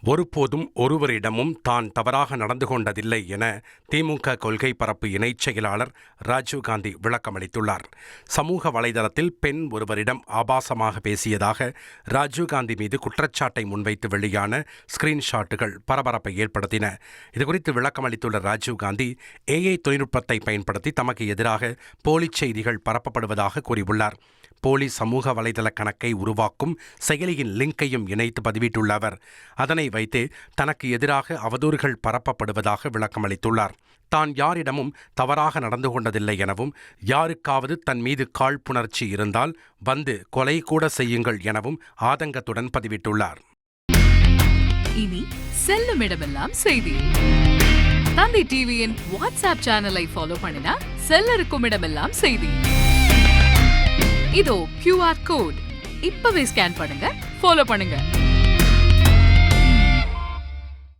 ஒருபோதும் ஒருவரிடமும் தான் தவறாக நடந்து கொண்டதில்லை என திமுக கொள்கை பரப்பு இணைச் செயலாளர் ராஜீவ்காந்தி விளக்கமளித்துள்ளார். சமூக வலைதளத்தில் பெண் ஒருவரிடம் ஆபாசமாக பேசியதாக ராஜீவ்காந்தி மீது குற்றச்சாட்டை முன்வைத்து வெளியான ஸ்கிரீன்ஷாட்டுகள் பரபரப்பை ஏற்படுத்தின. இதுகுறித்து விளக்கமளித்துள்ள ராஜீவ்காந்தி, AI தொழில்நுட்பத்தை பயன்படுத்தி தமக்கு எதிராக போலி செய்திகள் பரப்பப்படுவதாக கூறியுள்ளார். போலி சமூக வலைதள கணக்கை உருவாக்கும் செயலியின் லிங்கையும் இணைத்து பதிவிட்டுள்ள அவர், அதனை வைத்து தனக்கு எதிராக அவதூறுகள் பரப்பப்படுவதாக விளக்கமளித்துள்ளார். தான் யாரிடமும் தவறாக நடந்து கொண்டதில்லை எனவும், யாருக்காவது தன் மீது காழ்ப்புணர்ச்சி இருந்தால் வந்து கொலை கூட செய்யுங்கள் எனவும் ஆதங்கத்துடன் பதிவிட்டுள்ளார். இனி செல்லும் இடமெல்லாம் செய்தி. தந்தி டிவியின் வாட்ஸ்அப் சேனலை ஃபாலோ பண்ணினா செல்ல இருக்கும் இடமெல்லாம் செய்தி. இதோ QR கோட் இப்பவே ஸ்கேன் பண்ணுங்க, ஃபாலோ பண்ணுங்க.